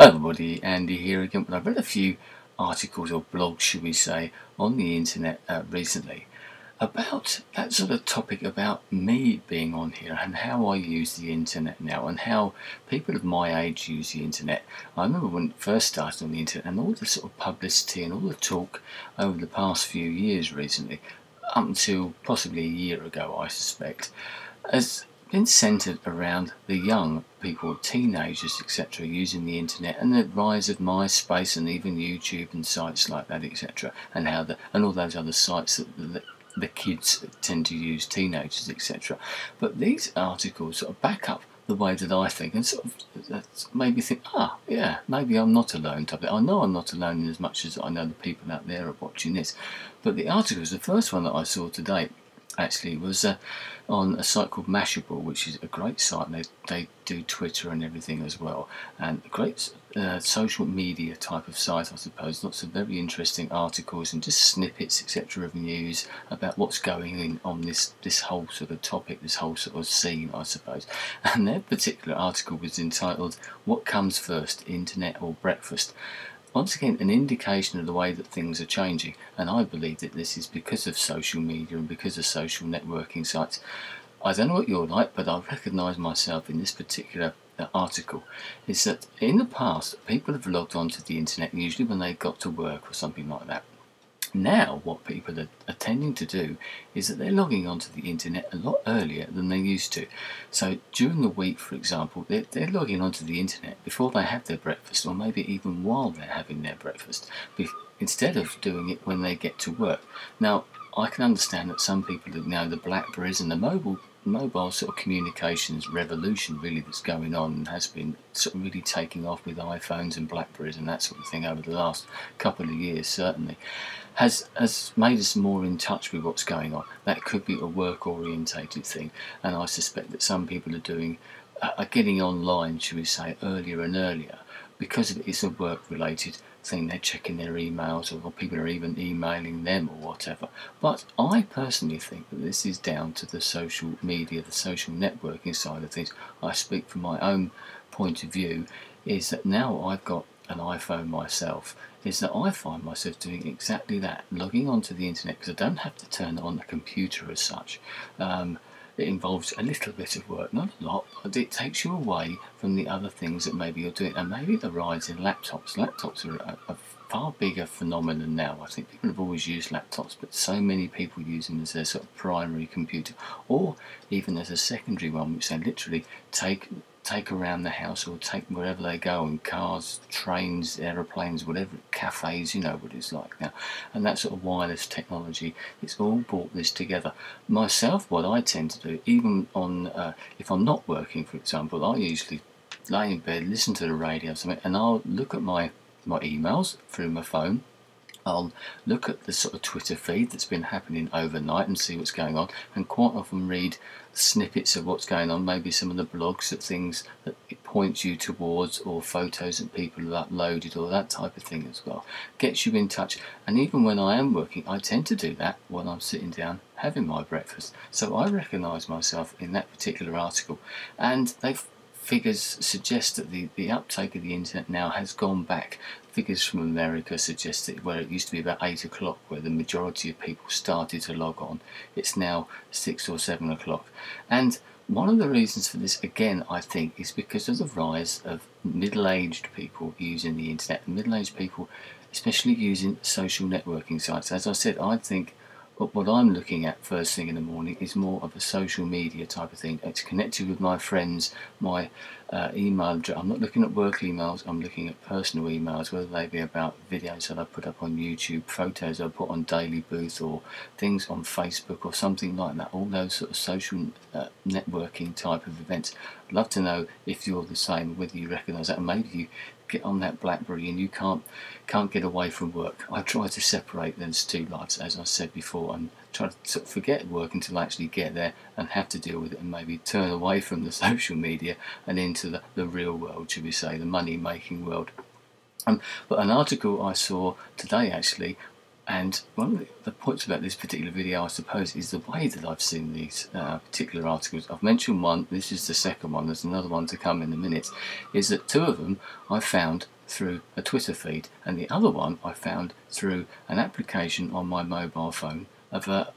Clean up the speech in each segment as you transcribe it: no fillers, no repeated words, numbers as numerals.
Hello everybody, Andy here again. I've read a few articles or blogs, should we say, on the internet recently about that sort of topic about me being on here and how I use the internet now and how people of my age use the internet. I remember when it first started on the internet and all the sort of publicity and all the talk over the past few years recently, up until possibly a year ago I suspect, has been centred around the young people, teenagers, etc., using the internet and the rise of MySpace and even YouTube and sites like that, etc., and how and all those other sites that the kids tend to use, teenagers, etc. But these articles sort of back up the way that I think, and sort of that made me think, yeah, maybe I'm not alone. I know I'm not alone in as much as I know the people out there are watching this. But the articles, the first one that I saw today, actually was on a site called Mashable, which is a great site. They do Twitter and everything as well, and a great social media type of site, I suppose. Lots of very interesting articles and just snippets, etc., of news about what's going on this whole sort of topic, this whole sort of scene, I suppose. And their particular article was entitled "What Comes First, Internet or Breakfast?" Once again, an indication of the way that things are changing, and I believe that this is because of social media and because of social networking sites. I don't know what you're like, but I recognise myself in this particular article, is that in the past people have logged onto the internet usually when they got to work or something like that. Now what people are tending to do is that they're logging onto the internet a lot earlier than they used to. So during the week, for example, they're logging onto the internet before they have their breakfast, or maybe even while they're having their breakfast, instead of doing it when they get to work. Now, I can understand that some people, the Blackberries and the mobile sort of communications revolution really that's going on and has been sort of really taking off with iPhones and Blackberries and that sort of thing over the last couple of years, certainly has made us more in touch with what's going on. That could be a work orientated thing, and I suspect that some people are getting online, should we say, earlier and earlier because it's a work related thing. They're checking their emails, or people are even emailing them or whatever. But I personally think that this is down to the social media, the social networking side of things. I speak from my own point of view, is that now I've got an iPhone myself, is that I find myself doing exactly that, logging onto the internet, because I don't have to turn on the computer as such. It involves a little bit of work, not a lot, but it takes you away from the other things that maybe you're doing. And maybe the rise in laptops. Laptops are a far bigger phenomenon now. I think people have always used laptops, but so many people use them as their sort of primary computer, or even as a secondary one, which they literally take around the house or take wherever they go, in cars, trains, aeroplanes, whatever, cafes, you know what it's like now. And that sort of wireless technology, it's all brought this together. Myself, what I tend to do, even on if I'm not working, for example, I usually lay in bed, listen to the radio or something, and I'll look at my emails through my phone. I'll look at the sort of Twitter feed that's been happening overnight and see what's going on, and quite often read snippets of what's going on, maybe some of the blogs, things that it points you towards, or photos that people have uploaded, or that type of thing as well. Gets you in touch. And even when I am working, I tend to do that when I'm sitting down having my breakfast. So I recognise myself in that particular article, and figures suggest that the uptake of the internet now has gone back. Figures from America suggest that where it used to be about 8 o'clock, where the majority of people started to log on, it's now 6 or 7 o'clock. And one of the reasons for this, again, I think, is because of the rise of middle-aged people using the internet, and middle-aged people especially using social networking sites. As I said, I think what I'm looking at first thing in the morning is more of a social media type of thing. It's connected with my friends, my email address. I'm not looking at work emails, I'm looking at personal emails, whether they be about videos that I put up on YouTube, photos I put on Daily Booth, or things on Facebook or something like that. All those sort of social networking type of events. I'd love to know if you're the same, whether you recognise that, and maybe you get on that BlackBerry and you can't get away from work. I try to separate those two lives, as I said before, and try to sort of forget work until I actually get there and have to deal with it, and maybe turn away from the social media and into the real world, should we say, the money making world. But an article I saw today actually And one of the points about this particular video, I suppose, is the way that I've seen these particular articles. I've mentioned one, this is the second one, there's another one to come in a minute, is that two of them I found through a Twitter feed, and the other one I found through an application on my mobile phone of a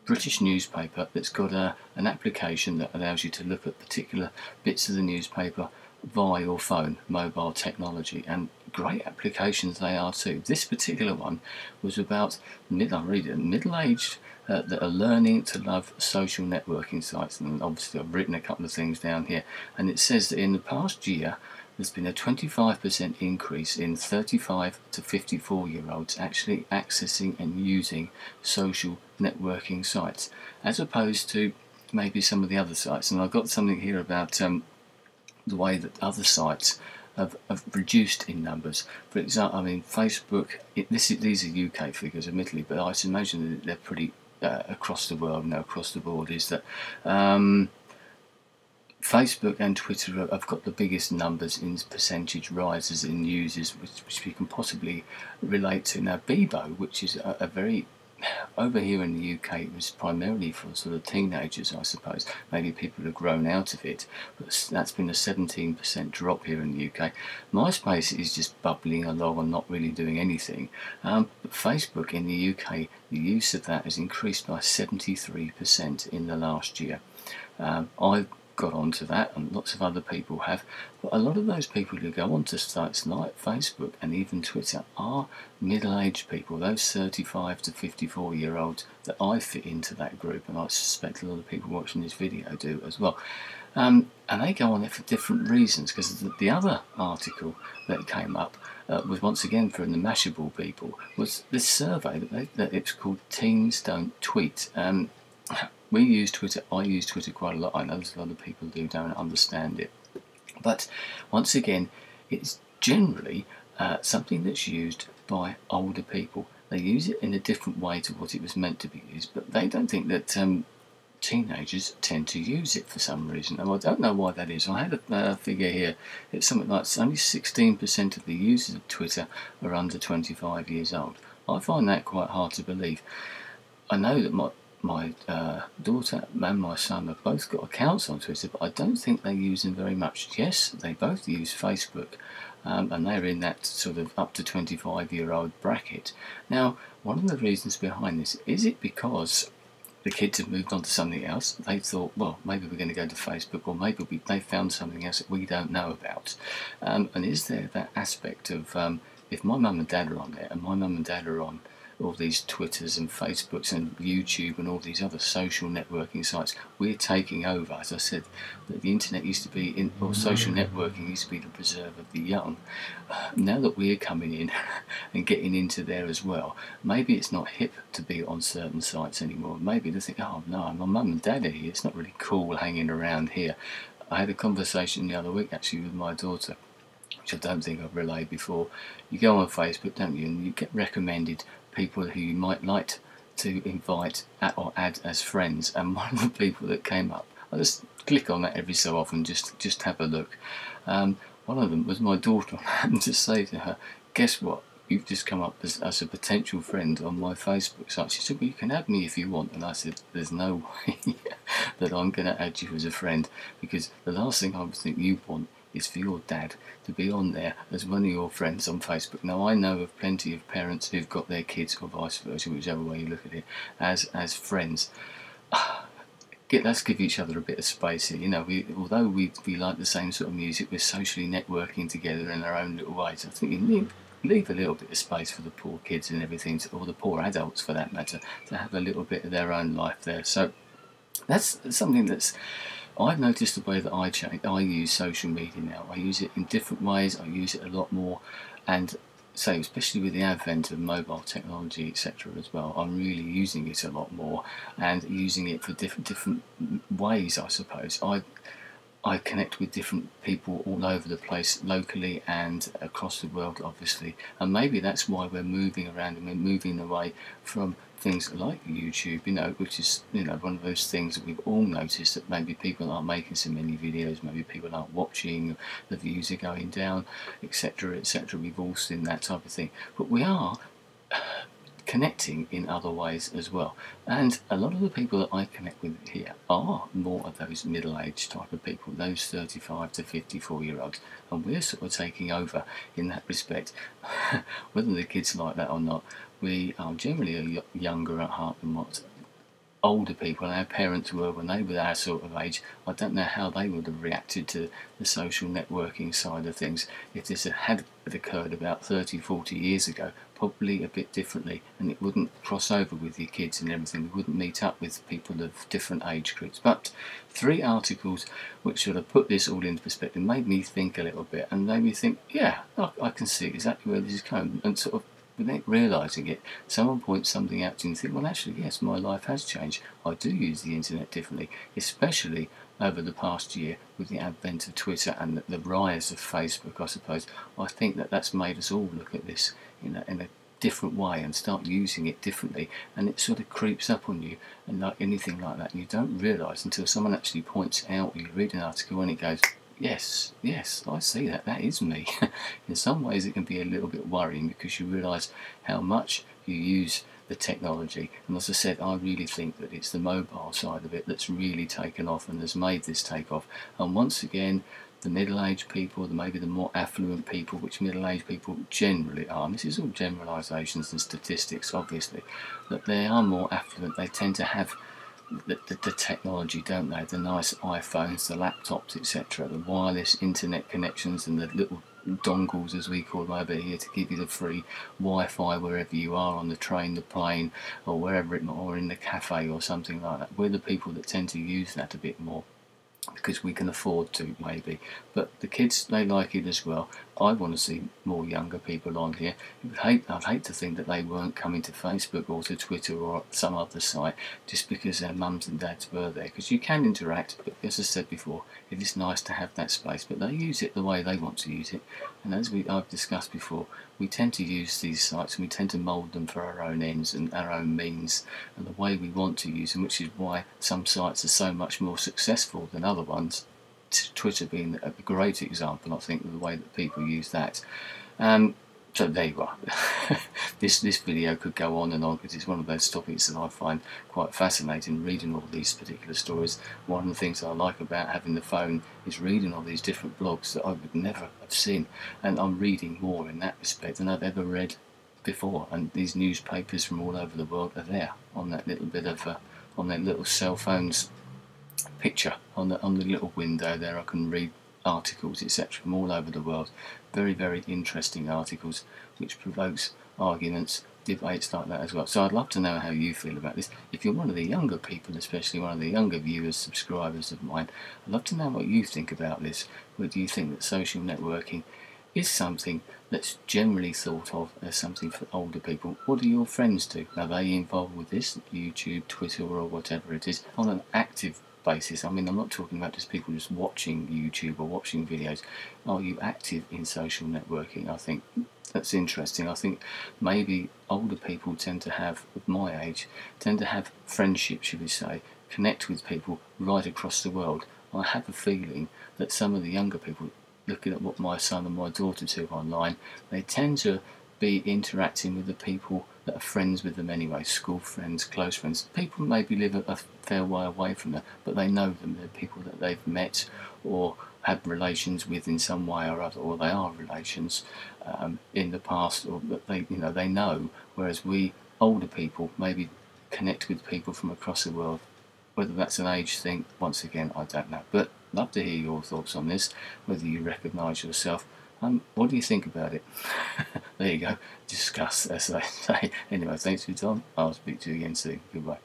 British newspaper that's got an application that allows you to look at particular bits of the newspaper via your phone, mobile technology, and great applications they are too. This particular one was about middle-aged that are learning to love social networking sites, and obviously I've written a couple of things down here, and it says that in the past year there's been a 25% increase in 35 to 54-year-olds actually accessing and using social networking sites, as opposed to maybe some of the other sites. And I've got something here about the way that other sites have reduced in numbers. For example, I mean, Facebook, these are UK figures admittedly, but I imagine that they're pretty across the world now, across the board, is that Facebook and Twitter have got the biggest numbers in percentage rises in users, which we can possibly relate to. Now, Bebo, which is a very, over here in the UK, it was primarily for sort of teenagers, I suppose. Maybe people have grown out of it, but that's been a 17% drop here in the UK. MySpace is just bubbling along and not really doing anything. But Facebook in the UK, the use of that has increased by 73% in the last year. I've got onto that, and lots of other people have, but a lot of those people who go onto sites like Facebook and even Twitter are middle-aged people, those 35 to 54-year-olds that I fit into that group, and I suspect a lot of people watching this video do as well. And they go on there for different reasons, because the other article that came up was once again from the Mashable people, was this survey that it's called Teens Don't Tweet. We use Twitter, I use Twitter quite a lot, I know there's a lot of people who don't understand it. But once again, it's generally something that's used by older people. They use it in a different way to what it was meant to be used, but they don't think that teenagers tend to use it for some reason. And I don't know why that is. I had a figure here, it's something like only 16% of the users of Twitter are under 25 years old. I find that quite hard to believe. I know that my daughter and my son have both got accounts on Twitter, but I don't think they use them very much. Yes, they both use Facebook, and they're in that sort of up to 25-year-old bracket. Now, one of the reasons behind this, is it because the kids have moved on to something else? They thought, well, maybe we're going to go to Facebook, or maybe they found something else that we don't know about. And is there that aspect of, if my mum and dad are on there, and my mum and dad are on all these Twitters and Facebooks and YouTube and all these other social networking sites, we're taking over. As I said, the internet used to be, or social networking used to be the preserve of the young. Now that we're coming in and getting into there as well, maybe it's not hip to be on certain sites anymore. Maybe they think, oh no, my mum and dad are here, it's not really cool hanging around here. I had a conversation the other week actually with my daughter, which I don't think I've relayed before. You go on Facebook, don't you, and you get recommended people who you might like to invite or add as friends, and one of the people that came up, I just click on that every so often, just have a look. One of them was my daughter. I happened to say to her, guess what, you've just come up as a potential friend on my Facebook site. She said, well, you can add me if you want. And I said, there's no way that I'm going to add you as a friend, because the last thing I would think you want is for your dad to be on there as one of your friends on Facebook. Now, I know of plenty of parents who've got their kids, or vice versa, whichever way you look at it, as friends. Let's give each other a bit of space here. You know, although we like the same sort of music, we're socially networking together in our own little ways. I think you leave a little bit of space for the poor kids and everything, or the poor adults for that matter, to have a little bit of their own life there. So that's something that's, I've noticed the way that I use social media now. I use it in different ways. I use it a lot more, and so especially with the advent of mobile technology, etc. as well, I'm really using it a lot more, and using it for different ways, I suppose. I connect with different people all over the place, locally and across the world, obviously, and maybe that's why we're moving around and we're moving away from things like YouTube, you know, which is, you know, one of those things that we've all noticed, that maybe people aren't making so many videos, maybe people aren't watching, the views are going down, etc., etc. We've all seen that type of thing, but we are connecting in other ways as well. And a lot of the people that I connect with here are more of those middle-aged type of people, those 35 to 54-year-olds, and we're sort of taking over in that respect. Whether the kids like that or not, we are generally younger at heart than what older people, our parents were when they were our sort of age. I don't know how they would have reacted to the social networking side of things if this had occurred about 30, 40 years ago. Probably a bit differently, and it wouldn't cross over with your kids and everything. We wouldn't meet up with people of different age groups. But 3 articles which sort of put this all into perspective made me think a little bit, and made me think, yeah, I can see exactly where this is going, and sort of without realising it, someone points something out to you and think, well, actually, yes, my life has changed. I do use the internet differently, especially over the past year with the advent of Twitter and the rise of Facebook, I suppose. I think that that's made us all look at this in a different way and start using it differently, and it sort of creeps up on you, and like anything like that, you don't realise until someone actually points out, or you read an article and it goes, yes, I see that, that is me. In some ways it can be a little bit worrying because you realise how much you use the technology, and as I said, I really think that it's the mobile side of it that's really taken off and has made this take off. And once again, the middle-aged people, maybe the more affluent people, which middle-aged people generally are, and this is all generalisations and statistics obviously, that they are more affluent, they tend to have the technology, don't they? The nice iPhones, the laptops, etc., the wireless internet connections, and the little dongles, as we call them over here, to give you the free Wi-Fi wherever you are, on the train, the plane, or wherever it might, or in the cafe or something like that. We're the people that tend to use that a bit more because we can afford to, maybe. But the kids, they like it as well. I want to see more younger people on here. I'd hate to think that they weren't coming to Facebook or to Twitter or some other site just because their mums and dads were there, because you can interact, but as I said before, it is nice to have that space, but they use it the way they want to use it. And as I've discussed before, we tend to use these sites and we tend to mould them for our own ends and our own means and the way we want to use them, which is why some sites are so much more successful than other ones. Twitter being a great example, I think, of the way that people use that. So there you are. This video could go on and on because it's one of those topics that I find quite fascinating, reading all these particular stories. One of the things I like about having the phone is reading all these different blogs that I would never have seen, and I'm reading more in that respect than I've ever read before, and these newspapers from all over the world are there on that little bit of on their little cell phones picture on the little window there. I can read articles, etc., from all over the world. Very, very interesting articles which provokes arguments, debates like that as well. So I'd love to know how you feel about this. If you're one of the younger people, especially one of the younger viewers, subscribers of mine, I'd love to know what you think about this. What do you think that social networking is something that's generally thought of as something for older people? What do your friends do? Are they involved with this, YouTube, Twitter, or whatever it is, on an active basis? I mean, I'm not talking about just people just watching YouTube or watching videos. Are you active in social networking? I think that's interesting. I think maybe older people tend to have, of my age, tend to have friendships, should we say, connect with people right across the world. I have a feeling that some of the younger people, looking at what my son and my daughter do online, they tend to be interacting with the people that are friends with them anyway, school friends, close friends. People maybe live a fair way away from them, but they know them. They're people that they've met or had relations with in some way or other, or they are relations in the past, or that they know. Whereas we older people maybe connect with people from across the world. Whether that's an age thing, once again, I don't know. But I'd love to hear your thoughts on this, whether you recognise yourself. What do you think about it? There you go. Discuss, as they say. Anyway, thanks for your time. I'll speak to you again soon. Goodbye.